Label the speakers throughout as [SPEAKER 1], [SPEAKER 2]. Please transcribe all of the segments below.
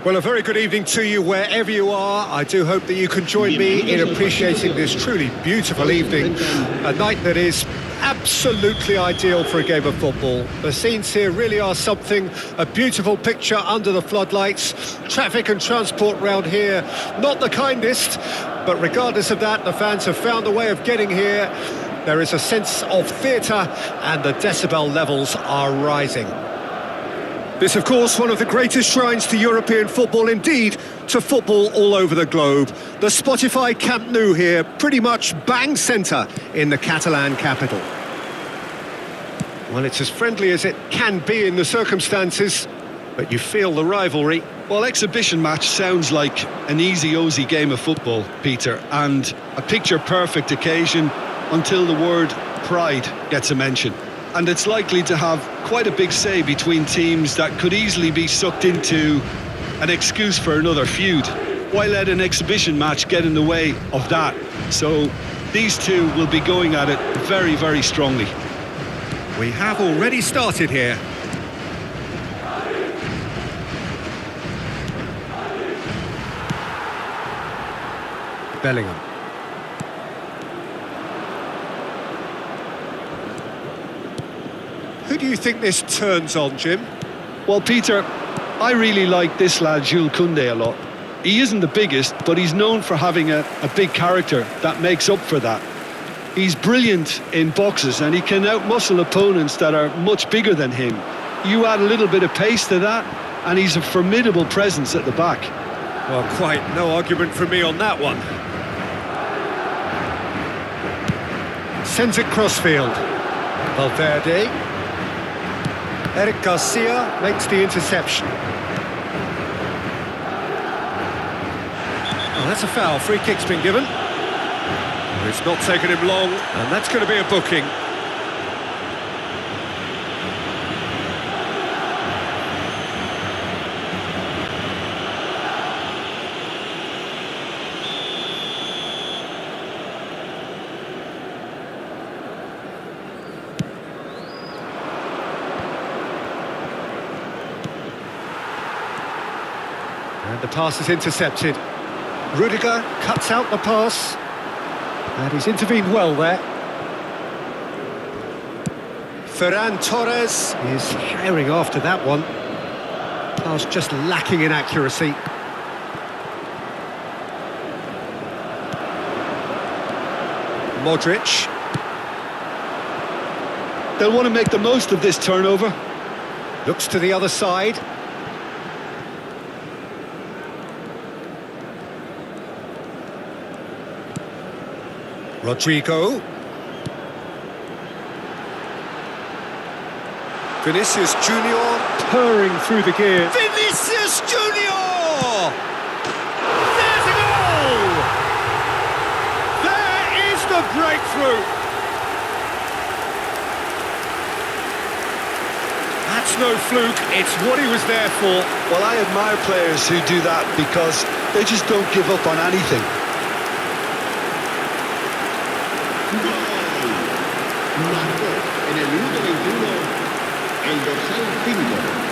[SPEAKER 1] Well, a very good evening to you wherever you are. I do hope that you can join me in appreciating this truly beautiful evening. A night that is absolutely ideal for a game of football. The scenes here really are something. A beautiful picture under the floodlights. Traffic and transport round here, not the kindest. But regardless of that, the fans have found a way of getting here. There is a sense of theatre and the decibel levels are rising. This, of course, one of the greatest shrines to European football, indeed, to football all over the globe. The Spotify Camp Nou here, pretty much bang centre in the Catalan capital. Well, it's as friendly as it can be in the circumstances, but you feel the rivalry.
[SPEAKER 2] Well, exhibition match sounds like an easy-ozy game of football, Peter, and a picture-perfect occasion until the word pride gets a mention. And it's likely to have quite a big say between teams that could easily be sucked into an excuse for another feud. Why let an exhibition match get in the way of that? So these two will be going at it very, very strongly.
[SPEAKER 1] We have already started here. Bellingham. Who do you think this turns on, Jim?
[SPEAKER 2] Well, Peter, I really like this lad Jules Koundé a lot. He isn't the biggest, but he's known for having a big character that makes up for that. He's brilliant in boxes and he can outmuscle opponents that are much bigger than him. You add a little bit of pace to that and he's a formidable presence at the back.
[SPEAKER 1] Well, quite no argument from me on that one. Sends it crossfield. Valverde. Eric Garcia makes the interception. Oh, that's a foul. Free kick's been given. It's not taken him long, and that's going to be a booking. And the pass is intercepted. Rudiger cuts out the pass. And he's intervened well there. Ferran Torres is herring after that one. Pass just lacking in accuracy. Modric.
[SPEAKER 2] They'll want to make the most of this turnover.
[SPEAKER 1] Looks to the other side. Rodrigo. Vinicius Junior purring through the gear. Vinicius Junior! There's a goal! There is the breakthrough! That's no fluke, it's what he was there for.
[SPEAKER 2] Well, I admire players who do that because they just don't give up on anything.
[SPEAKER 3] En el minuto 21, el dorsal 5.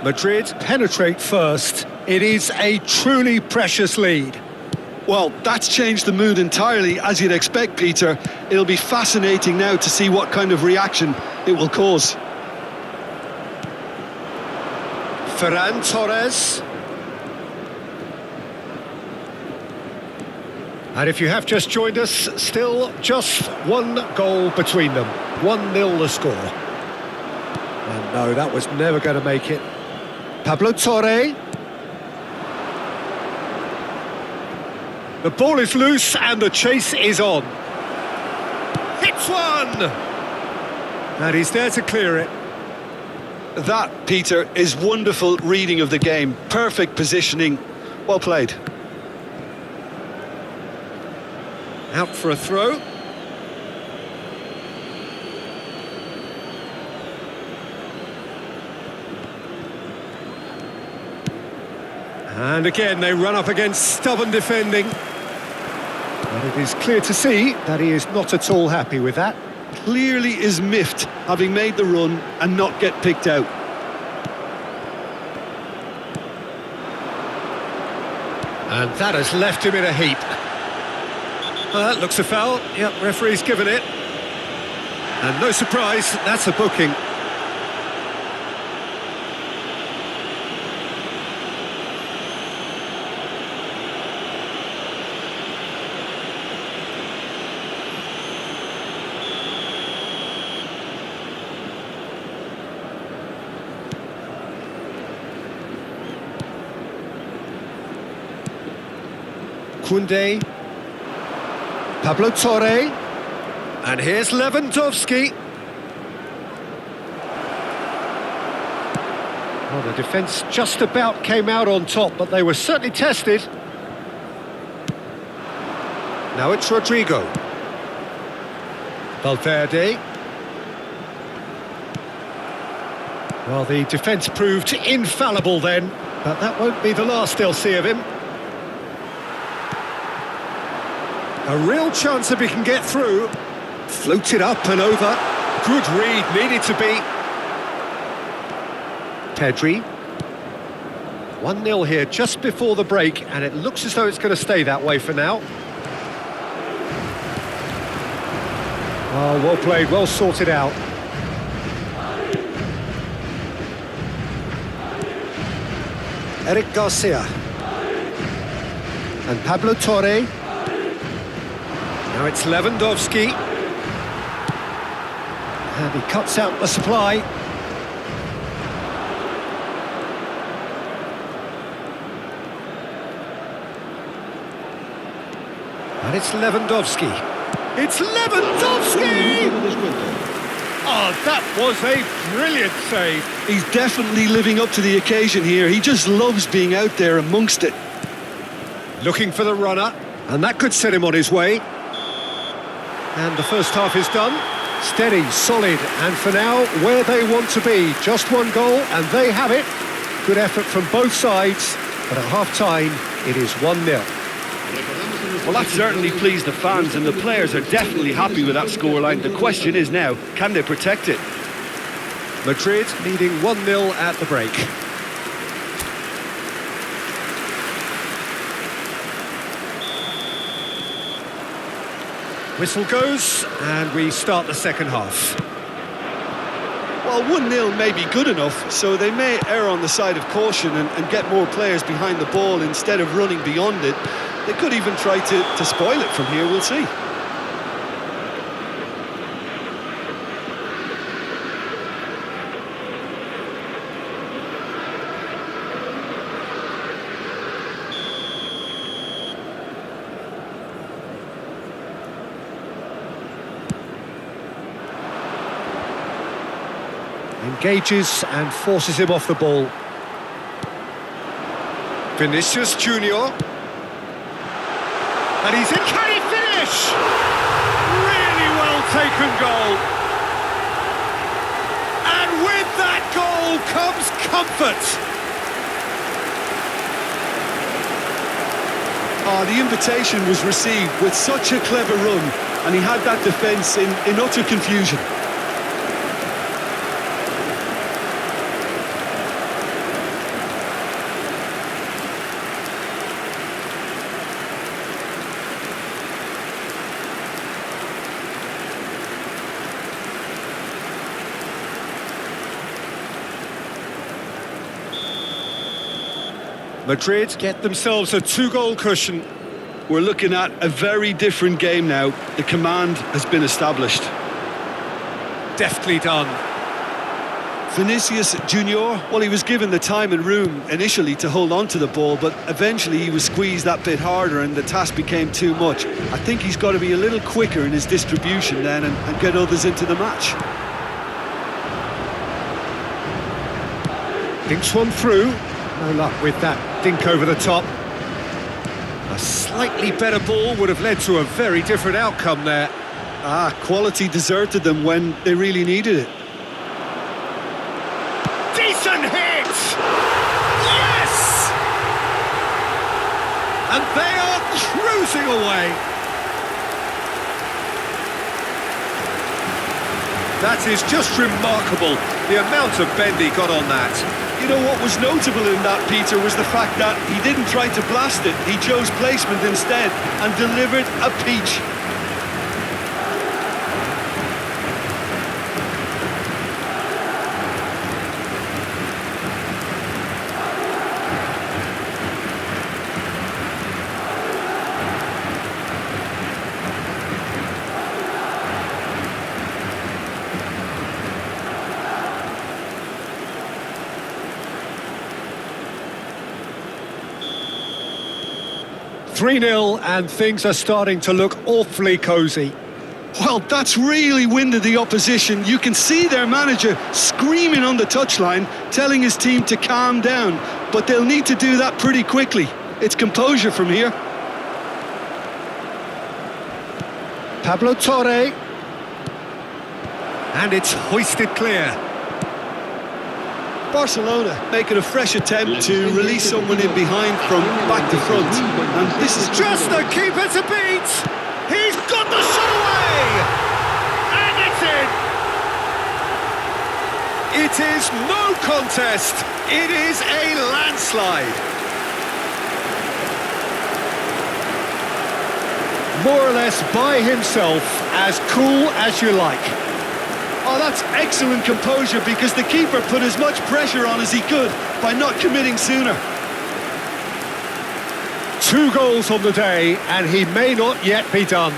[SPEAKER 1] Madrid penetrate first. It is a truly precious lead.
[SPEAKER 2] Well, that's changed the mood entirely, as you'd expect, Peter. It'll be fascinating now to see what kind of reaction it will cause.
[SPEAKER 1] Ferran Torres. And if you have just joined us, still just one goal between them. 1-0 the score. And no, that was never going to make it. Pablo Torre. The ball is loose and the chase is on. That's one! And he's there to clear it.
[SPEAKER 2] That, Peter, is wonderful reading of the game. Perfect positioning. Well played.
[SPEAKER 1] Out for a throw. And again, they run up against stubborn defending. But it is clear to see that he is not at all happy with that.
[SPEAKER 2] Clearly is miffed, having made the run and not get picked out.
[SPEAKER 1] And that has left him in a heap. That looks a foul. Yep, referee's given it. And no surprise, that's a booking. Koundé, Pablo Torre, and here's Lewandowski. Well, the defence just about came out on top, but they were certainly tested. Now it's Rodrigo. Valverde. Well, the defence proved infallible then, but that won't be the last they'll see of him. A real chance if he can get through. Floated up and over. Good read, needed to be. Pedri. 1-0 here just before the break, and it looks as though it's going to stay that way for now. Oh, well played, well sorted out. Eric Garcia. And Pablo Torre. Now it's Lewandowski. And he cuts out the supply. And it's Lewandowski. It's Lewandowski! Oh, that was a brilliant save.
[SPEAKER 2] He's definitely living up to the occasion here. He just loves being out there amongst it.
[SPEAKER 1] Looking for the runner, and that could set him on his way. And the first half is done. Steady, solid, and for now, where they want to be. Just one goal, and they have it. Good effort from both sides, but at half-time, it is 1-0.
[SPEAKER 4] Well, that certainly pleased the fans, and the players are definitely happy with that scoreline. The question is now, can they protect it?
[SPEAKER 1] Madrid leading 1-0 at the break. Whistle goes, and we start the second half.
[SPEAKER 2] Well, 1-0 may be good enough, so they may err on the side of caution and get more players behind the ball instead of running beyond it. They could even try to spoil it from here, we'll see.
[SPEAKER 1] Engages and forces him off the ball. Vinicius Junior. And he's in. Can he finish? Really well taken goal. And with that goal comes comfort.
[SPEAKER 2] Oh, the invitation was received with such a clever run, and he had that defence in utter confusion.
[SPEAKER 1] Madrid get themselves a 2-goal cushion.
[SPEAKER 2] We're looking at a very different game now. The command has been established.
[SPEAKER 1] Deftly done.
[SPEAKER 2] Vinicius Junior, well, he was given the time and room initially to hold on to the ball, but eventually he was squeezed that bit harder and the task became too much. I think he's got to be a little quicker in his distribution then and get others into the match.
[SPEAKER 1] Dinks one through. No luck with that dink over the top. A slightly better ball would have led to a very different outcome there.
[SPEAKER 2] Quality deserted them when they really needed it.
[SPEAKER 1] Decent hit! Yes! And they are cruising away. That is just remarkable, the amount of bend he got on that.
[SPEAKER 2] You know what was notable in that, Peter, was the fact that he didn't try to blast it. He chose placement instead and delivered a peach.
[SPEAKER 1] "3-0 and things are starting to look awfully cosy.
[SPEAKER 2] Well, that's really winded the opposition. You can see their manager screaming on the touchline, telling his team to calm down. But they'll need to do that pretty quickly. It's composure from here.
[SPEAKER 1] Pablo Torre. And it's hoisted clear.
[SPEAKER 2] Barcelona making a fresh attempt to release someone in behind from back to front. And this is
[SPEAKER 1] Just the keeper to beat! He's got the shot away! And it's in! It is no contest! It is a landslide! More or less by himself, as cool as you like.
[SPEAKER 2] Oh, that's excellent composure because the keeper put as much pressure on as he could by not committing sooner.
[SPEAKER 1] 2 goals on the day, and he may not yet be done.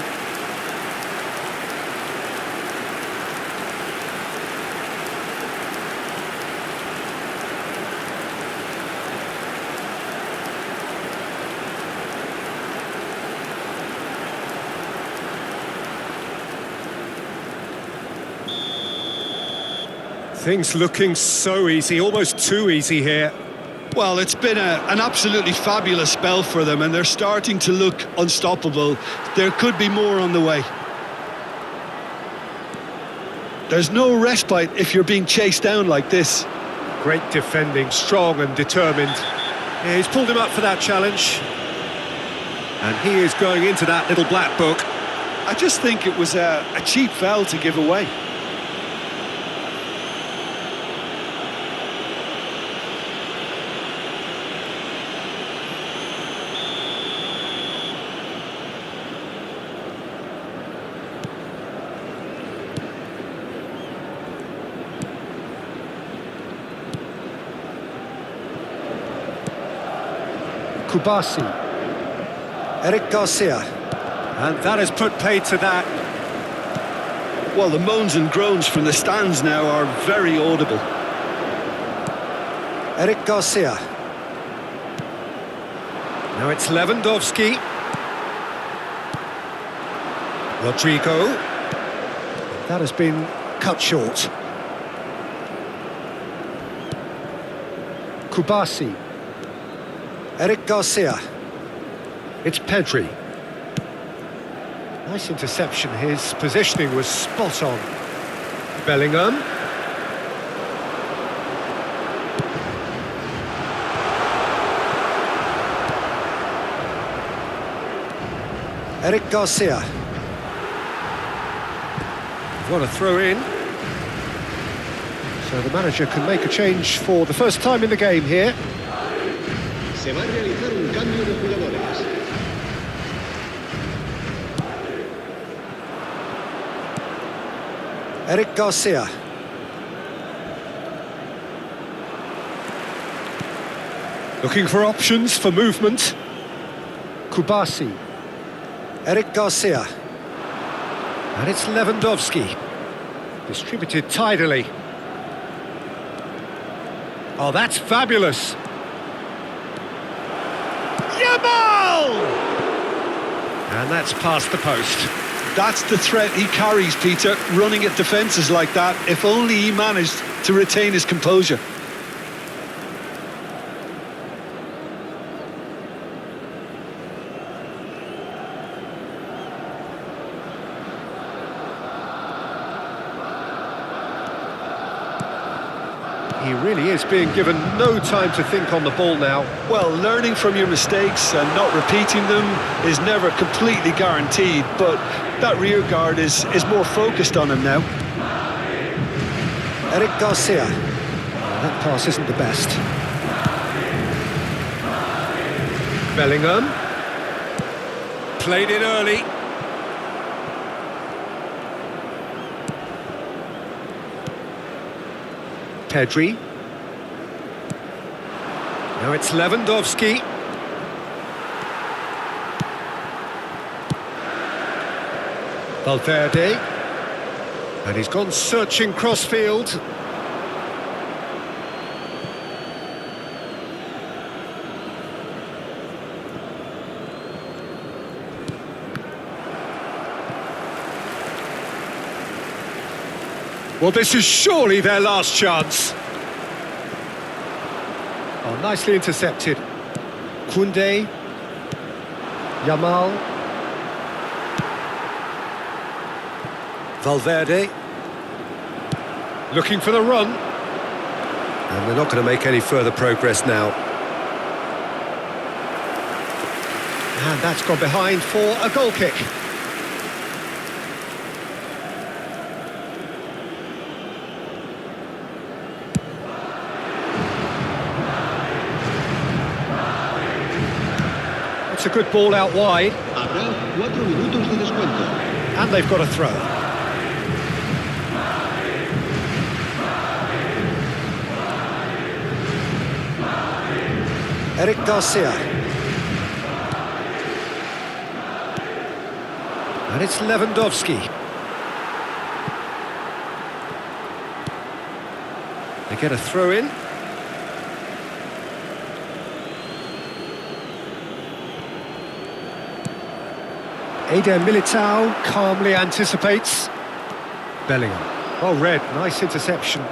[SPEAKER 1] Things looking so easy, almost too easy here.
[SPEAKER 2] Well, it's been an absolutely fabulous spell for them and they're starting to look unstoppable. There could be more on the way. There's no respite if you're being chased down like this.
[SPEAKER 1] Great defending, strong and determined. Yeah, he's pulled him up for that challenge. And he is going into that little black book.
[SPEAKER 2] I just think it was a cheap foul to give away.
[SPEAKER 1] Kubasi. Eric Garcia. And that has put paid to that.
[SPEAKER 2] Well, the moans and groans from the stands now are very audible.
[SPEAKER 1] Eric Garcia. Now it's Lewandowski. Rodrigo. That has been cut short. Kubasi. Eric Garcia. It's Pedri. Nice interception. His positioning was spot on. Bellingham. Eric Garcia. What a throw in. So the manager can make a change for the first time in the game here.
[SPEAKER 3] Se va a realizar un cambio de jugadores.
[SPEAKER 1] Eric Garcia. Looking for options for movement. Kubasi. Eric Garcia. And it's Lewandowski. Distributed tidily. Oh, that's fabulous. Yamal! And that's past the post.
[SPEAKER 2] That's the threat he carries, Peter, running at defences like that. If only he managed to retain his composure.
[SPEAKER 1] He really is being given no time to think on the ball now.
[SPEAKER 2] Well, learning from your mistakes and not repeating them is never completely guaranteed, but that rear guard is more focused on him now.
[SPEAKER 1] Eric Garcia. Oh, that pass isn't the best. Bellingham. Played it early. Pedri. Now it's Lewandowski. Valverde. And he's gone searching crossfield. Well, this is surely their last chance. Oh, nicely intercepted. Koundé. Yamal. Valverde. Looking for the run. And they're not going to make any further progress now. And that's gone behind for a goal kick. It's a good ball out wide.
[SPEAKER 3] Habrá 4 minutos de descuento.
[SPEAKER 1] And they've got a throw. Eric Garcia. And it's Lewandowski. They get a throw in. Eder Militao calmly anticipates. Bellingham. Oh, red. Nice interception.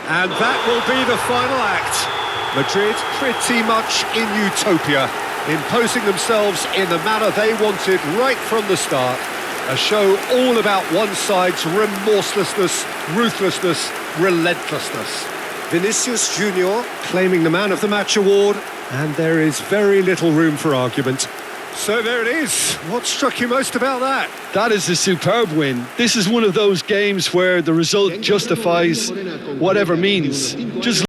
[SPEAKER 1] And that will be the final act. Madrid pretty much in utopia, imposing themselves in the manner they wanted right from the start. A show all about one side's remorselessness, ruthlessness, relentlessness. Vinicius Junior claiming the Man of the Match award, and there is very little room for argument. So there it is. What struck you most about that?
[SPEAKER 2] That is a superb win. This is one of those games where the result justifies whatever means. Just